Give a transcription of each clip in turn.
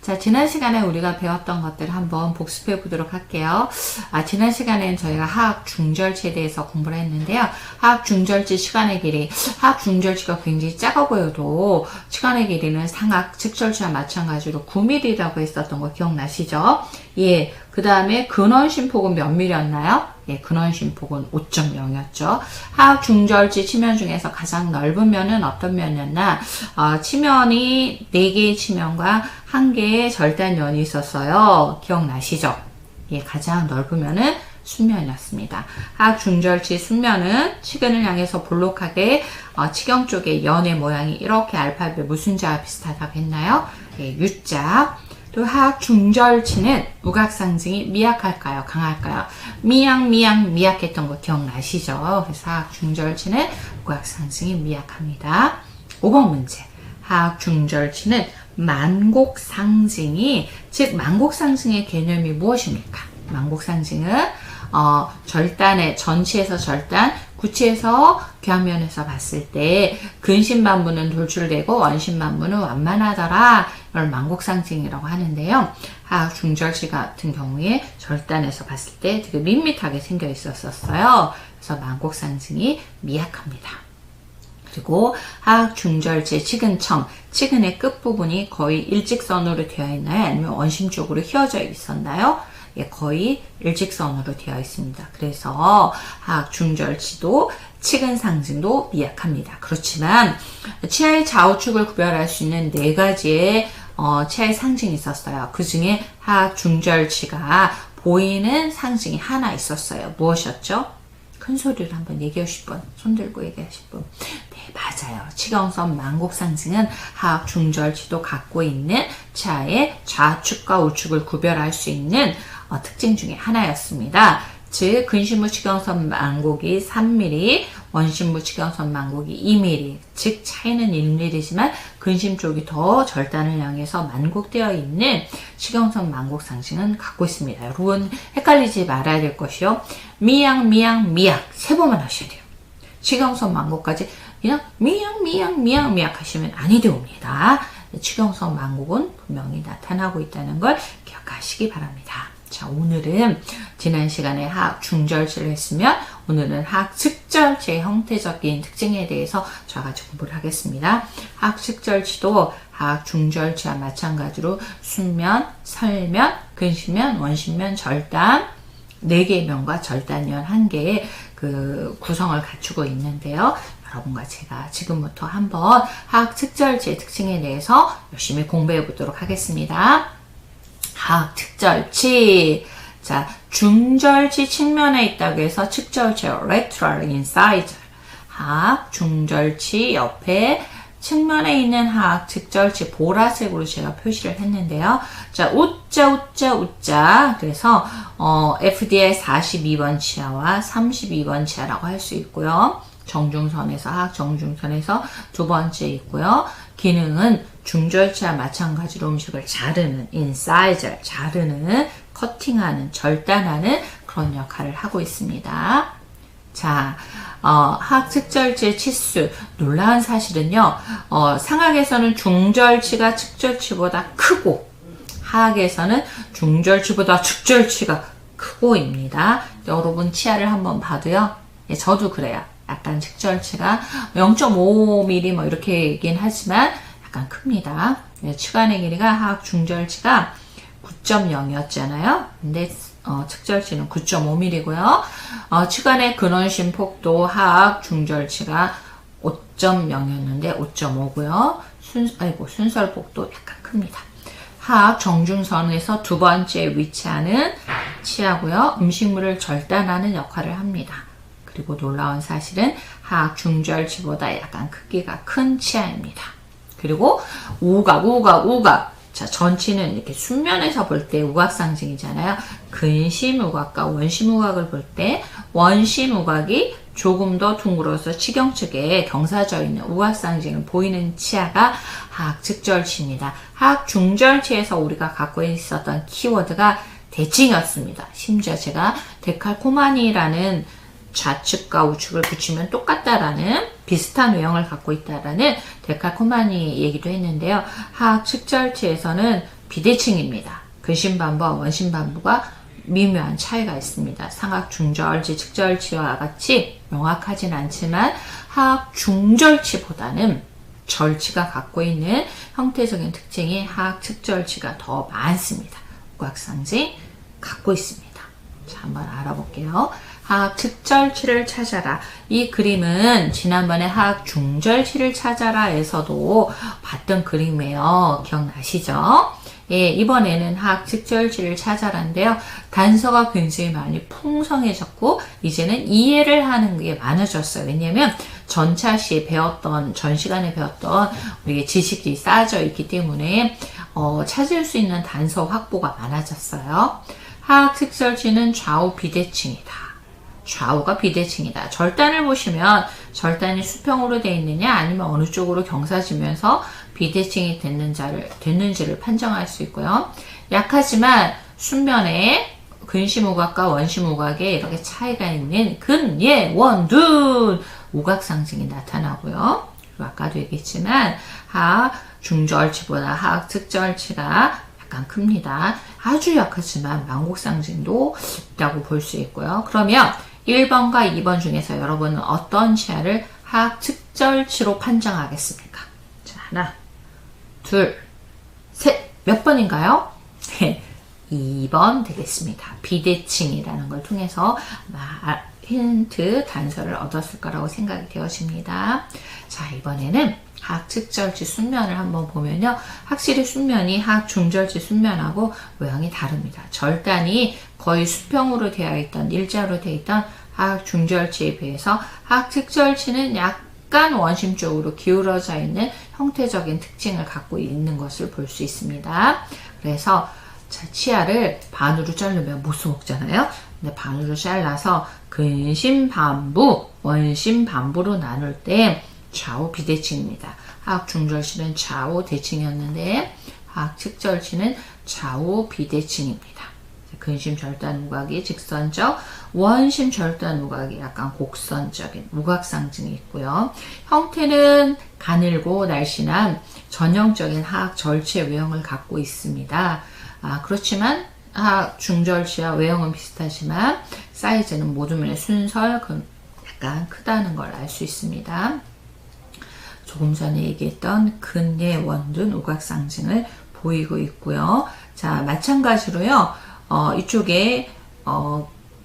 자, 지난 시간에 우리가 배웠던 것들을 한번 복습해 보도록 할게요. 지난 시간에는 저희가 하악 중절치에 대해서 공부를 했는데요. 하악 중절치 시간의 길이, 하악 중절치가 굉장히 작아 보여도 시간의 길이는 상악 측절치와 마찬가지로 9mm라고 했었던 거 기억나시죠? 예. 그 다음에 근원심폭은 몇 mm였나요? 예, 근원심폭은 5.0이었죠. 하악 중절치 치면 중에서 가장 넓은 면은 어떤 면이었나? 치면이 4개의 치면과 1개의 절단연이 있었어요. 기억나시죠? 예, 가장 넓은 면은 순면이었습니다. 하악 중절치 순면은 치근을 향해서 볼록하게 치경 쪽의 연의 모양이 이렇게 알파벳 무슨 자와 비슷하다고 했나요? 예, U자. 또 하악 중절치는 우각상징이 미약할까요? 강할까요? 미약했던 거 기억나시죠? 그래서 하악 중절치는 우각상징이 미약합니다. 5번 문제. 하악 중절치는 만곡상징이, 즉 만곡상징의 개념이 무엇입니까? 만곡상징은 절단의 전치에서 절단, 구치에서 궤면에서 봤을 때 근심만무는 돌출되고 원심만무는 완만하더라. 이걸 만곡상징이라고 하는데요. 하악 중절치 같은 경우에 절단에서 봤을 때 되게 밋밋하게 생겨 있었어요. 그래서 만곡상징이 미약합니다. 그리고 하악 중절치 치근청, 치근의 끝부분이 거의 일직선으로 되어 있나요? 아니면 원심 쪽으로 휘어져 있었나요? 예, 거의 일직선으로 되어 있습니다. 그래서 하악 중절치도 치근 상징도 미약합니다. 그렇지만 치아의 좌우측을 구별할 수 있는 4가지의 치아의 상징이 있었어요. 그 중에 하악 중절치가 보이는 상징이 하나 있었어요. 무엇이었죠? 큰 소리로 한번 얘기하실 분, 손 들고 얘기하실 분. 네, 맞아요. 치경선 만곡 상징은 하악 중절치도 갖고 있는 치아의 좌측과 우측을 구별할 수 있는 특징 중에 하나였습니다. 즉 근심무 치경선 만곡이 3mm, 원심무 치경선 만곡이 2mm, 즉 차이는 1mm지만 근심 쪽이 더 절단을 향해서 만곡되어 있는 치경선 만곡 상징은 갖고 있습니다. 여러분 헷갈리지 말아야 될 것이요. 미약 3번만 하셔야 돼요. 치경선 만곡까지 그냥 미약 하시면 아니 되옵니다. 치경선 만곡은 분명히 나타나고 있다는 걸 기억하시기 바랍니다. 자, 오늘은 지난 시간에 하악 중절치를 했으면 오늘은 하악 측절치의 형태적인 특징에 대해서 저와 같이 공부를 하겠습니다. 하악 측절치도 하악 중절치와 마찬가지로 순면, 설면, 근심면, 원심면, 절단 4개의 면과 절단면 1개의 그 구성을 갖추고 있는데요. 여러분과 제가 지금부터 한번 하악 측절치의 특징에 대해서 열심히 공부해 보도록 하겠습니다. 하악 측절치. 자, 중절치 측면에 있다고 해서 측절치 lateral incisor. 하악 중절치 옆에 측면에 있는 하악 측절치 보라색으로 제가 표시를 했는데요. 자, 우자. 그래서 FDI 42번 치아와 32번 치아라고 할 수 있고요. 정중선에서 하악 정중선에서 두 번째 있고요. 기능은 중절치와 마찬가지로 음식을 자르는 incisor, 자르는, 커팅하는, 절단하는 그런 역할을 하고 있습니다. 자, 하악 측절치의 치수, 놀라운 사실은요, 상악에서는 중절치가 측절치보다 크고, 하악에서는 중절치보다 측절치가 크고입니다. 여러분 치아를 한번 봐도요, 예, 저도 그래요. 약간 측절치가 0.5mm 뭐 이렇게 얘기는 하지만 약간 큽니다. 네, 치관의 길이가 하악 중절치가 9.0이었잖아요. 근데 측절치는 9.5mm고요. 치관의 근원심 폭도 하악 중절치가 5.0이었는데 5.5고요. 순설 폭도 약간 큽니다. 하악 정중선에서 두 번째 위치하는 치아고요. 음식물을 절단하는 역할을 합니다. 그리고 놀라운 사실은 하악 중절치보다 약간 크기가 큰 치아입니다. 그리고 우각. 자, 전치는 이렇게 순면에서 볼 때 우각 상징이잖아요. 근심 우각과 원심 우각을 볼 때 원심 우각이 조금 더 둥그러서 치경 측에 경사져 있는 우각 상징을 보이는 치아가 하악 측절치입니다. 하악 중절치에서 우리가 갖고 있었던 키워드가 대칭이었습니다. 심지어 제가 데칼코마니라는 좌측과 우측을 붙이면 똑같다라는 비슷한 외형을 갖고 있다라는 데칼코마니 얘기도 했는데요. 하악 측절치에서는 비대칭입니다. 근심반부와 원심반부가 미묘한 차이가 있습니다. 상악 중절치, 측절치와 같이 명확하진 않지만 하악 중절치보다는 절치가 갖고 있는 형태적인 특징이 하악 측절치가 더 많습니다. 우각상징 갖고 있습니다. 자, 한번 알아볼게요. 하악 측절치를 찾아라. 이 그림은 지난번에 하악 중절치를 찾아라에서도 봤던 그림이에요. 기억나시죠? 예, 이번에는 하악 측절치를 찾아라인데요. 단서가 굉장히 많이 풍성해졌고 이제는 이해를 하는 게 많아졌어요. 왜냐면 전차시에 배웠던, 전 시간에 배웠던 우리 지식이 쌓여져 있기 때문에 찾을 수 있는 단서 확보가 많아졌어요. 하악 측절치는 좌우 비대칭이다. 좌우가 비대칭이다. 절단을 보시면 절단이 수평으로 되어 있느냐 아니면 어느 쪽으로 경사지면서 비대칭이 됐는지를 판정할 수 있고요. 약하지만 순면에 근심우각과 원심우각에 이렇게 차이가 있는 근, 예, 원, 둔 우각상징이 나타나고요. 아까도 얘기했지만 하악 중절치보다 하악 측절치가 약간 큽니다. 아주 약하지만 만곡상징도 있다고 볼 수 있고요. 그러면 1번과 2번 중에서 여러분은 어떤 치아를 하악 측절치로 판정하겠습니까? 자, 하나, 둘, 셋. 몇 번인가요? 2번 되겠습니다. 비대칭이라는 걸 통해서 힌트, 단서를 얻었을 거라고 생각이 되어집니다. 자, 이번에는 하악 측절치 순면을 한번 보면요. 확실히 순면이 하악 중절치 순면하고 모양이 다릅니다. 절단이 거의 수평으로 되어 있던, 일자로 되어 있던 하악 중절치에 비해서 하악 측절치는 약간 원심 쪽으로 기울어져 있는 형태적인 특징을 갖고 있는 것을 볼 수 있습니다. 그래서 치아를 반으로 자르면 못 써먹잖아요. 근데 반으로 잘라서 근심반부, 원심반부로 나눌 때 좌우 비대칭입니다. 하악 중절치는 좌우 대칭이었는데 하악 측절치는 좌우 비대칭입니다. 근심 절단 우각이 직선적, 원심 절단 우각이 약간 곡선적인 우각상징이 있고요. 형태는 가늘고 날씬한 전형적인 하악 절치의 외형을 갖고 있습니다. 그렇지만 하악 중절치와 외형은 비슷하지만 사이즈는 모두 면의 순설, 약간 크다는 걸 알 수 있습니다. 조금 전에 얘기했던 근예 원둔 우각상징을 보이고 있고요. 자, 마찬가지로요. 이쪽에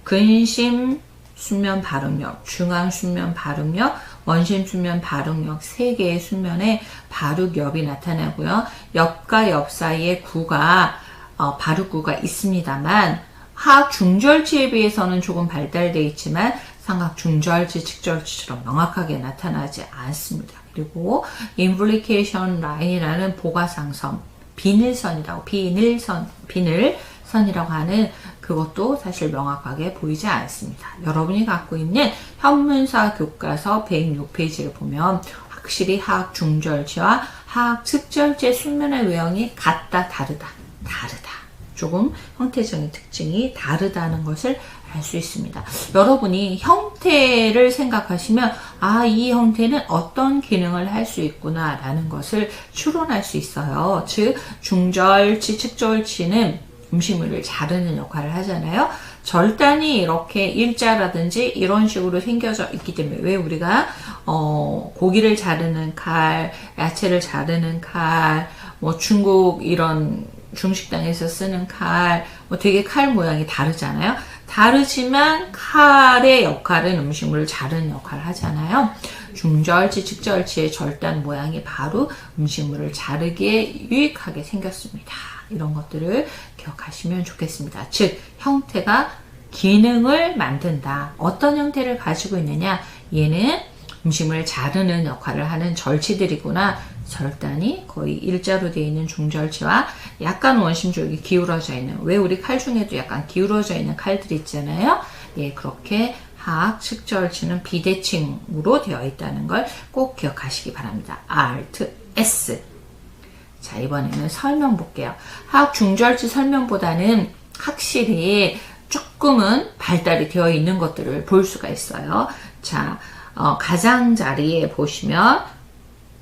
근심 순면 발음력, 중앙 순면 발음력, 원심 순면 발음력 3개의 순면에 발육엽이 나타나고요. 옆과 옆 사이에 구가 발육구가 있습니다만 하악 중절치에 비해서는 조금 발달되어 있지만 상악 중절치, 측절치처럼 명확하게 나타나지 않습니다. 그리고 인플리케이션 라인이라는 보가상선, 비늘선이라고, 비늘선이라고 하는 그것도 사실 명확하게 보이지 않습니다. 여러분이 갖고 있는 현문사 교과서 106페이지를 보면 확실히 하악 중절치와 하악 측절치의 순면의 외형이 같다, 다르다. 조금 형태적인 특징이 다르다는 것을 알 수 있습니다. 여러분이 형태를 생각하시면 이 형태는 어떤 기능을 할 수 있구나 라는 것을 추론할 수 있어요. 즉 중절치, 측절치는 음식물을 자르는 역할을 하잖아요. 절단이 이렇게 일자라든지 이런 식으로 생겨져 있기 때문에 왜 우리가 고기를 자르는 칼, 야채를 자르는 칼, 중국 이런 중식당에서 쓰는 칼, 되게 칼 모양이 다르잖아요. 다르지만 칼의 역할은 음식물을 자르는 역할을 하잖아요. 중절치, 측절치의 절단 모양이 바로 음식물을 자르기에 유익하게 생겼습니다. 이런 것들을 기억하시면 좋겠습니다. 즉, 형태가 기능을 만든다. 어떤 형태를 가지고 있느냐? 얘는 음식물을 자르는 역할을 하는 절치들이구나. 절단이 거의 일자로 되어 있는 중절치와 약간 원심 쪽이 기울어져 있는, 왜 우리 칼 중에도 약간 기울어져 있는 칼들이 있잖아요. 예, 그렇게 하악 측절치는 비대칭으로 되어 있다는 걸 꼭 기억하시기 바랍니다. Alt S. 자, 이번에는 설명 볼게요. 하악 중절치 설명보다는 확실히 조금은 발달이 되어 있는 것들을 볼 수가 있어요. 자, 가장자리에 보시면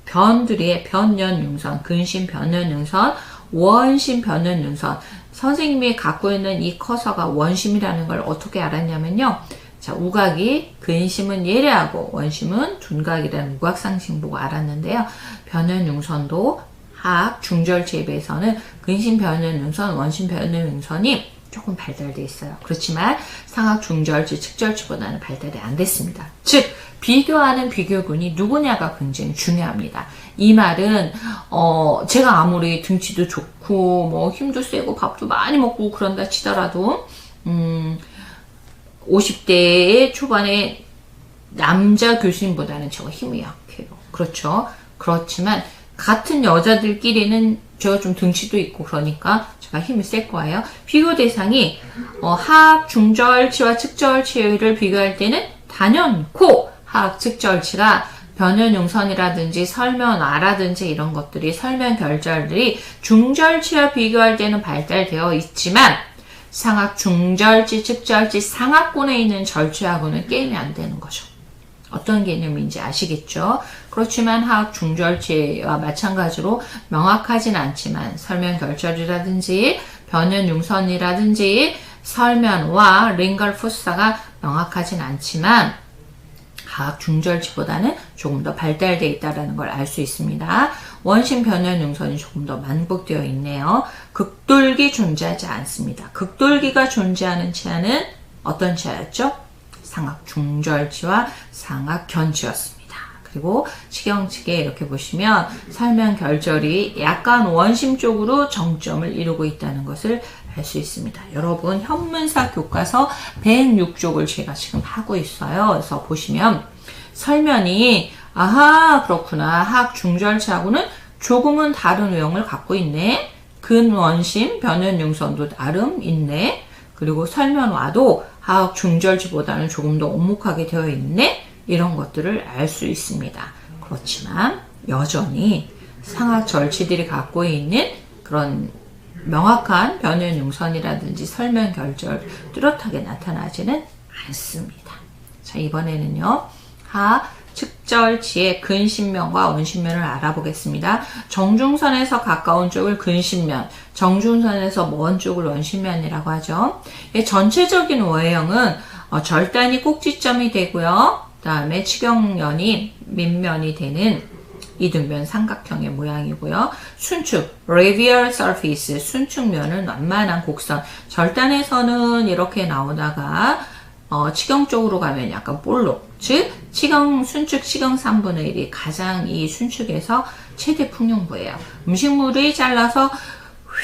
변두리에 변연융선, 근심 변연융선, 원심 변은 능선. 선생님이 갖고 있는 이 커서가 원심이라는 걸 어떻게 알았냐면요. 자, 우각이 근심은 예래하고 원심은 둔각이라는 우각상식 보고 알았는데요. 변연융선도 하악 중절치에 비해서는 근심 변연융선, 원심 변연융선이 조금 발달되어 있어요. 그렇지만 상악 중절치, 측절치보다는 발달이 안 됐습니다. 즉 비교하는 비교군이 누구냐가 굉장히 중요합니다. 이 말은 제가 아무리 등치도 좋고 뭐 힘도 세고 밥도 많이 먹고 그런다 치더라도 50대 초반에 남자 교수님보다는 제가 힘이 약해요. 그렇죠. 그렇지만 같은 여자들끼리는 제가 좀 등치도 있고 그러니까 제가 힘이 셀 거예요. 비교 대상이 하악 중절치와 측절치를 비교할 때는 단연코 하악 측절치가 변연용선이라든지 설면화라든지 이런 것들이 설면결절들이 중절치와 비교할 때는 발달되어 있지만 상악 중절치, 측절치, 상악권에 있는 절치하고는 게임이 안 되는 거죠. 어떤 개념인지 아시겠죠? 그렇지만 하악 중절치와 마찬가지로 명확하진 않지만 설면결절이라든지 변연용선이라든지 설면화, 링걸푸사가 명확하진 않지만 하악 중절치보다는 조금 더 발달되어 있다는 걸 알 수 있습니다. 원심 변연용선이 조금 더 만복되어 있네요. 극돌기 존재하지 않습니다. 극돌기가 존재하는 치아는 어떤 치아였죠? 상악 중절치와 상악 견치였습니다. 그리고 치경측에 이렇게 보시면 설면결절이 약간 원심 쪽으로 정점을 이루고 있다는 것을 알 수 있습니다. 여러분 현문사 교과서 106쪽을 제가 지금 하고 있어요. 그래서 보시면 설면이 아하 그렇구나 하악 중절치하고는 조금은 다른 외형을 갖고 있네. 근원심 변연용선도 나름 있네. 그리고 설면화도 하악 중절치보다는 조금 더 오목하게 되어 있네. 이런 것들을 알 수 있습니다. 그렇지만 여전히 상악 절치들이 갖고 있는 그런 명확한 변연용선이라든지 설면결절 뚜렷하게 나타나지는 않습니다. 자, 이번에는요. 하악 측절치의 근심면과 원심면을 알아보겠습니다. 정중선에서 가까운 쪽을 근심면, 정중선에서 먼 쪽을 원심면이라고 하죠. 전체적인 외형은 절단이 꼭지점이 되고요. 그 다음에 치경면이 밑면이 되는 이등변 삼각형의 모양이고요. 순축, radial surface, 순축면은 완만한 곡선. 절단에서는 이렇게 나오다가 치경 쪽으로 가면 약간 볼록. 즉, 치경, 순축, 치경 3분의 1이 가장 이 순축에서 최대 풍용부예요. 음식물이 잘라서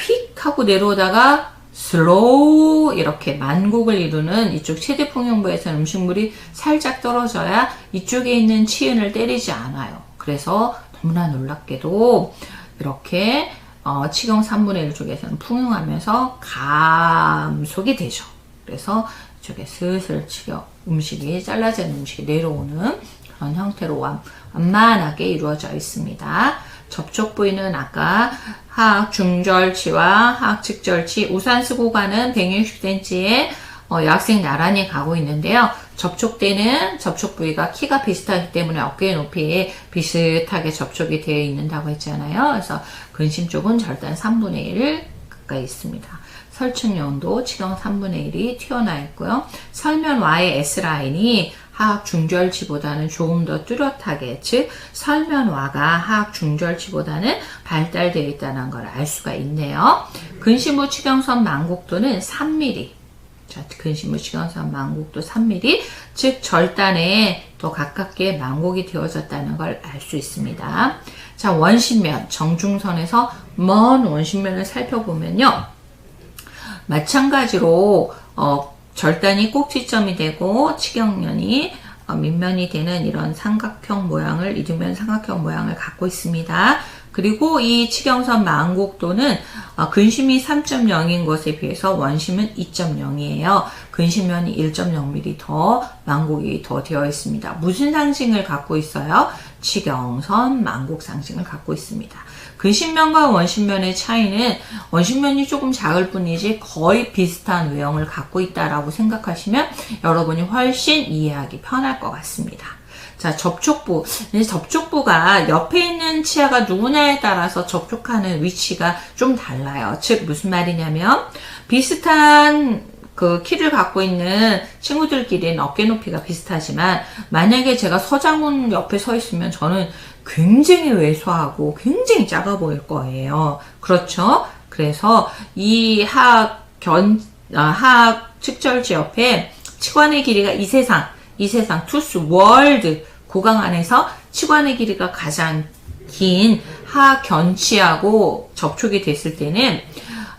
휙 하고 내려오다가 슬로우 이렇게 만곡을 이루는 이쪽 최대 풍용부에서는 음식물이 살짝 떨어져야 이쪽에 있는 치은을 때리지 않아요. 그래서 너무나 놀랍게도 이렇게 치경 3분의 1 쪽에서는 풍용하면서 감속이 되죠. 그래서 이쪽에 슬슬 음식이 잘라진 음식이 내려오는 그런 형태로 완만하게 이루어져 있습니다. 접촉 부위는 아까 하악 중절치와 하악 측절치 우산 쓰고 가는 160cm의 여학생 나란히 가고 있는데요. 접촉대는 접촉 부위가 키가 비슷하기 때문에 어깨 높이에 비슷하게 접촉이 되어 있는다고 했잖아요. 그래서 근심 쪽은 절단 3분의 1 가까이 있습니다. 설측면도 치경 3분의 1이 튀어나와 있고요. 설면와의 S라인이 하악 중절치보다는 조금 더 뚜렷하게, 즉 설면와가 하악 중절치보다는 발달되어 있다는 걸 알 수가 있네요. 근심부 치경선 만곡도는 3mm. 자, 근심부 치경선 만곡도 3mm, 즉 절단에 더 가깝게 만곡이 되어졌다는 걸 알 수 있습니다. 자, 원심면, 정중선에서 먼 원심면을 살펴보면요. 마찬가지로 절단이 꼭지점이 되고 치경면이 밑면이 되는 이런 삼각형 모양을, 이등변 삼각형 모양을 갖고 있습니다. 그리고 이 치경선 만곡도는 근심이 3.0인 것에 비해서 원심은 2.0이에요. 근심면이 1.0mm 더 만곡이 더 되어 있습니다. 무슨 상징을 갖고 있어요? 치경선 만곡 상징을 갖고 있습니다. 근심면과 원심면의 차이는 원심면이 조금 작을 뿐이지 거의 비슷한 외형을 갖고 있다라고 생각하시면 여러분이 훨씬 이해하기 편할 것 같습니다. 자, 접촉부. 이제 접촉부가 옆에 있는 치아가 누구냐에 따라서 접촉하는 위치가 좀 달라요. 즉, 무슨 말이냐면, 비슷한 그 키를 갖고 있는 친구들끼리는 어깨 높이가 비슷하지만, 만약에 제가 서장훈 옆에 서 있으면 저는 굉장히 왜소하고 굉장히 작아 보일 거예요. 그렇죠? 그래서 이 하악 측절지 옆에 치관의 길이가 이 세상 투스 월드 구강 안에서 치관의 길이가 가장 긴 하악견치하고 접촉이 됐을 때는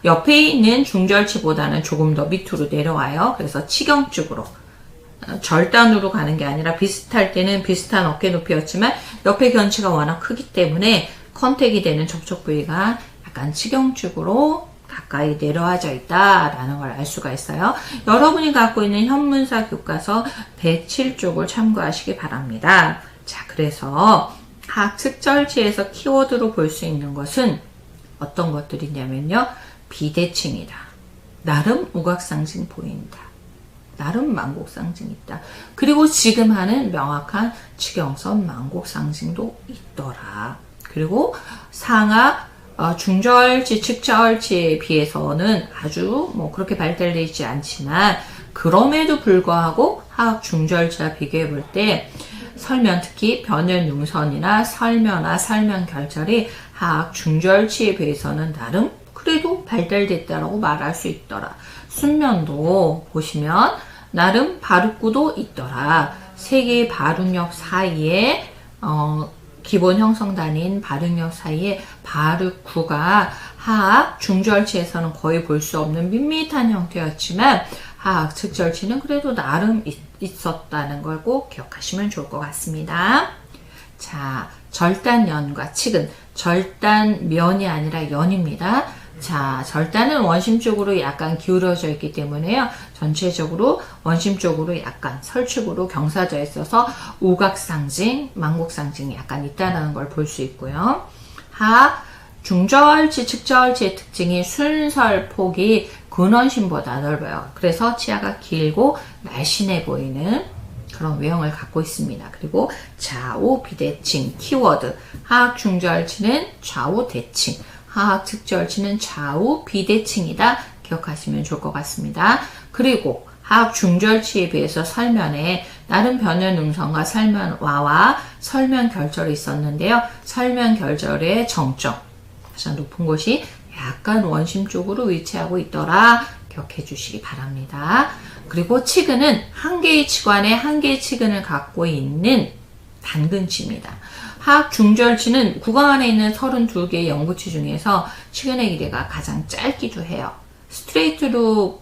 옆에 있는 중절치보다는 조금 더 밑으로 내려와요. 그래서 치경 쪽으로 절단으로 가는 게 아니라 비슷할 때는 비슷한 어깨 높이였지만 옆에 견치가 워낙 크기 때문에 컨택이 되는 접촉 부위가 약간 치경 쪽으로 가까이 내려와져 있다라는 걸 알 수가 있어요. 여러분이 갖고 있는 현문사 교과서 107쪽을 참고하시기 바랍니다. 자, 그래서 하측절지에서 키워드로 볼 수 있는 것은 어떤 것들이냐면요. 비대칭이다. 나름 우각상징 보인다. 나름 만곡상징 있다. 그리고 지금 하는 명확한 치경선 만곡상징도 있더라. 그리고 상하 중절지, 측절지에 비해서는 아주 뭐 그렇게 발달되어 있지 않지만 그럼에도 불구하고 하악 중절지와 비교해 볼 때 설면, 특히 변연융선이나 설면화, 설면결절이 하악 중절지에 비해서는 나름 그래도 발달됐다라고 말할 수 있더라. 순면도 보시면 나름 바루구도 있더라. 세 개의 바루력 사이에 기본 형성단인 바루력 사이에 바루구가 하악 중절치에서는 거의 볼 수 없는 밋밋한 형태였지만 하악 측절치는 그래도 나름 있었다는 걸 꼭 기억하시면 좋을 것 같습니다. 자, 절단연과 측은 절단면이 아니라 연입니다. 자, 절단은 원심 쪽으로 약간 기울어져 있기 때문에요. 전체적으로 원심 쪽으로 약간 설축으로 경사져 있어서 우각상징, 만곡상징이 약간 있다는 걸 볼 수 있고요. 중절지, 측절지의 특징이 순설폭이 근원심보다 넓어요. 그래서 치아가 길고 날씬해 보이는 그런 외형을 갖고 있습니다. 그리고 좌우 비대칭 키워드. 하악 중절치는 좌우 대칭, 하악 측절치는 좌우 비대칭이다. 기억하시면 좋을 것 같습니다. 그리고 하악 중절치에 비해서 설면에 나름 변연음성과 설면와와 설면결절이 있었는데요. 설면결절의 정점, 가장 높은 곳이 약간 원심 쪽으로 위치하고 있더라. 기억해 주시기 바랍니다. 그리고 치근은 한 개의 치관에 한 개의 치근을 갖고 있는 단근치입니다. 하악 중절치는 구강 안에 있는 32개의 영구치 중에서 치근의 길이가 가장 짧기도 해요. 스트레이트로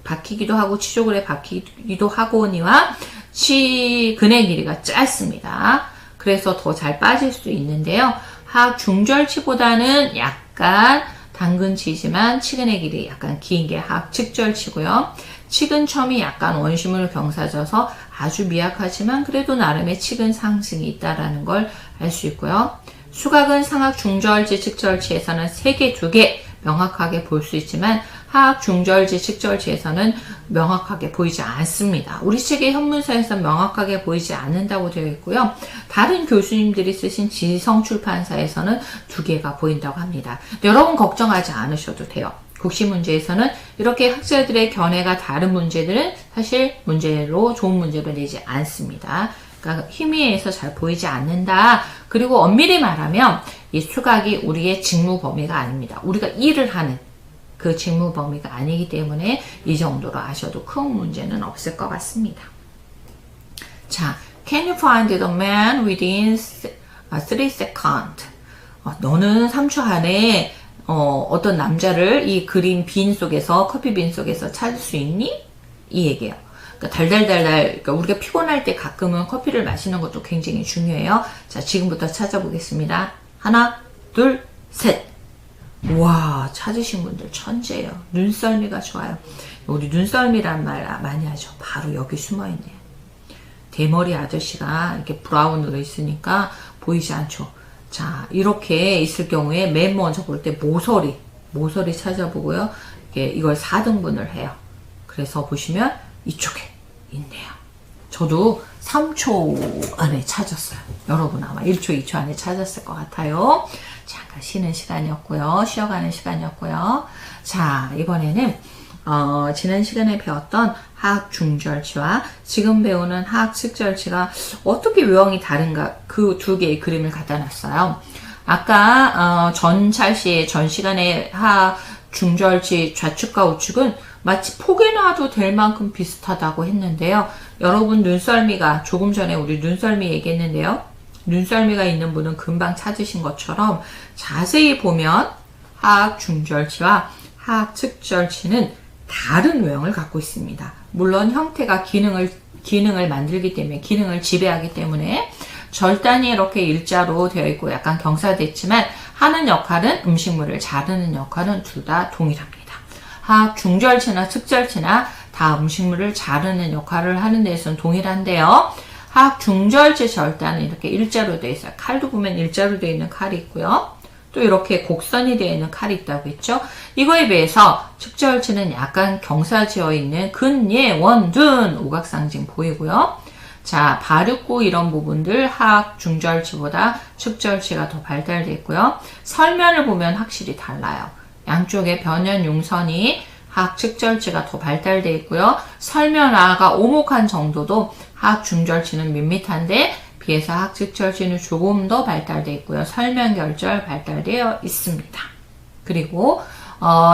박히기도 하고 치조골에 박히기도 하거니와 치근의 길이가 짧습니다. 그래서 더 잘 빠질 수 있는데요. 하악 중절치보다는 약간 단근치이지만 치근의 길이 약간 긴 게 하악 측절치고요. 치근첨이 약간 원심으로 경사져서 아주 미약하지만 그래도 나름의 치근 상승이 있다는 걸 알 수 있고요. 수각은 상악 중절지, 측절지에서는 3개, 2개 명확하게 볼 수 있지만 하악 중절지, 측절지에서는 명확하게 보이지 않습니다. 우리 책의 현문서에서 명확하게 보이지 않는다고 되어 있고요. 다른 교수님들이 쓰신 지성출판사에서는 2개가 보인다고 합니다. 여러분 걱정하지 않으셔도 돼요. 국시 문제에서는 이렇게 학자들의 견해가 다른 문제들은 사실 문제로 좋은 문제로 내지 않습니다. 그러니까 희미해서 잘 보이지 않는다. 그리고 엄밀히 말하면 이 수각이 우리의 직무 범위가 아닙니다. 우리가 일을 하는 그 직무 범위가 아니기 때문에 이 정도로 아셔도 큰 문제는 없을 것 같습니다. 자, can you find the man within 3 seconds? 너는 3초 안에 어떤 남자를 이 그린 빈 속에서, 커피 빈 속에서 찾을 수 있니? 이 얘기예요. 그러니까 달달달달, 그러니까 우리가 피곤할 때 가끔은 커피를 마시는 것도 굉장히 중요해요. 자, 지금부터 찾아보겠습니다. 하나, 둘, 셋. 와, 찾으신 분들 천재예요. 눈썰미가 좋아요. 우리 눈썰미란 말 많이 하죠. 바로 여기 숨어있네요. 대머리 아저씨가 이렇게 브라운으로 있으니까 보이지 않죠. 자, 이렇게 있을 경우에 맨 먼저 볼 때 모서리 찾아보고요. 이걸 4등분을 해요. 그래서 보시면 이쪽에 있네요. 저도 3초 안에 찾았어요. 여러분 아마 1초, 2초 안에 찾았을 것 같아요. 잠깐 쉬는 시간이었고요. 쉬어가는 시간이었고요. 자, 이번에는 지난 시간에 배웠던 하악 중절치와 지금 배우는 하악 측절치가 어떻게 외형이 다른가 그 두 개의 그림을 갖다 놨어요. 아까 전 시간에 하악 중절치 좌측과 우측은 마치 포개 놔도 될 만큼 비슷하다고 했는데요. 여러분 눈썰미가 조금 전에 우리 눈썰미 얘기했는데요. 눈썰미가 있는 분은 금방 찾으신 것처럼 자세히 보면 하악 중절치와 하악 측절치는 다른 외형을 갖고 있습니다. 물론 형태가 기능을 만들기 때문에 기능을 지배하기 때문에 절단이 이렇게 일자로 되어 있고 약간 경사됐지만 하는 역할은 음식물을 자르는 역할은 둘 다 동일합니다. 하악 중절치나 측절치나 다 음식물을 자르는 역할을 하는 데서는 동일한데요. 하악 중절치 절단은 이렇게 일자로 되어 있어요. 칼도 보면 일자로 되어 있는 칼이 있고요. 또 이렇게 곡선이 되어 있는 칼이 있다고 했죠. 이거에 비해서 측절치는 약간 경사지어 있는 근, 예, 원, 둔 오각상징 보이고요. 자, 바르고 이런 부분들 하악 중절치보다 측절치가 더 발달되어 있고요. 설면을 보면 확실히 달라요. 양쪽에 변연 융선이 하악 측절치가 더 발달되어 있고요. 설면화가 오목한 정도도 하악 중절치는 밋밋한데 비해서 하악 측절치는 조금 더 발달되어 있고요. 설면결절 발달되어 있습니다. 그리고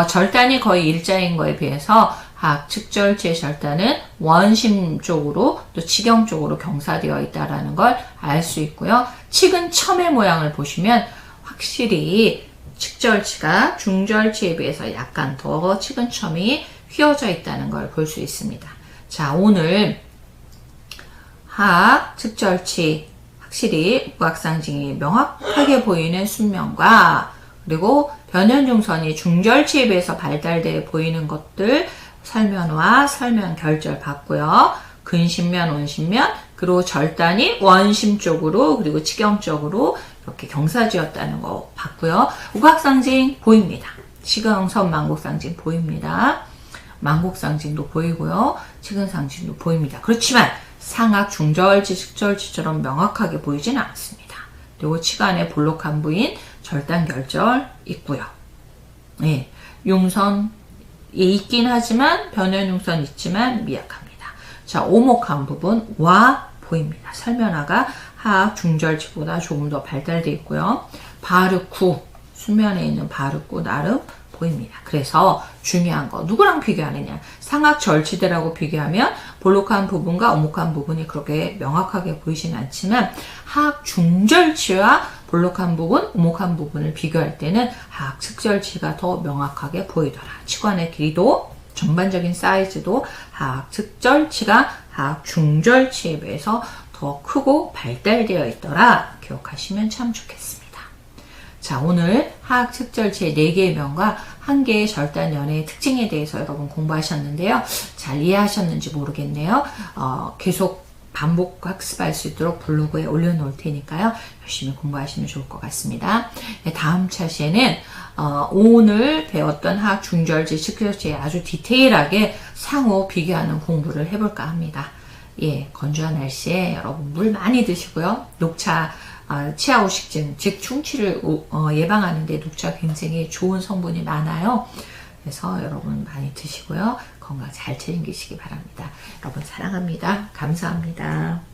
절단이 거의 일자인 거에 비해서 하악 측절치의 절단은 원심 쪽으로 또 치경 쪽으로 경사되어 있다는 걸 알 수 있고요. 측은 첨의 모양을 보시면 확실히 측절치가 중절치에 비해서 약간 더 측은 첨이 휘어져 있다는 걸 볼 수 있습니다. 자, 오늘 하악 측절치 확실히 우각상징이 명확하게 보이는 순면과 그리고 변연중선이 중절치에 비해서 발달되어 보이는 것들 설면화, 설면결절 봤고요. 근심면, 원심면, 그리고 절단이 원심 쪽으로 그리고 치경 쪽으로 이렇게 경사지었다는 거 봤고요. 우각상징 보입니다. 시경선 만곡상징 보입니다. 만곡상징도 보이고요. 치근상징도 보입니다. 그렇지만 상악 중절치, 측절치처럼 명확하게 보이지는 않습니다. 그리고 치간에 볼록한 부인 절단결절 있고요. 예, 융선 있긴 하지만 변연융선 있지만 미약합니다. 자, 오목한 부분 와 보입니다. 설면화가 하악 중절치보다 조금 더 발달되어 있고요. 바르쿠 수면에 있는 바르쿠 나름 보입니다. 그래서 중요한 거 누구랑 비교하느냐? 상악 절치대라고 비교하면 볼록한 부분과 오목한 부분이 그렇게 명확하게 보이진 않지만 하악 중절치와 볼록한 부분, 오목한 부분을 비교할 때는 하악 측절치가 더 명확하게 보이더라. 치관의 길이도 전반적인 사이즈도 하악 측절치가 하악 중절치에 비해서 더 크고 발달되어 있더라. 기억하시면 참 좋겠습니다. 자, 오늘 하악 측절치의 4개의 면과 1개의 절단연의 특징에 대해서 여러분 공부하셨는데요. 잘 이해하셨는지 모르겠네요. 계속 반복 학습할 수 있도록 블로그에 올려놓을 테니까요. 열심히 공부하시면 좋을 것 같습니다. 네, 다음 차시에는 오늘 배웠던 하악 중절치, 측절치에 아주 디테일하게 상호 비교하는 공부를 해볼까 합니다. 예, 건조한 날씨에 여러분 물 많이 드시고요. 녹차 치아 후식증, 즉 충치를 예방하는 데 녹차 굉장히 좋은 성분이 많아요. 그래서 여러분 많이 드시고요. 건강 잘 챙기시기 바랍니다. 여러분 사랑합니다. 감사합니다.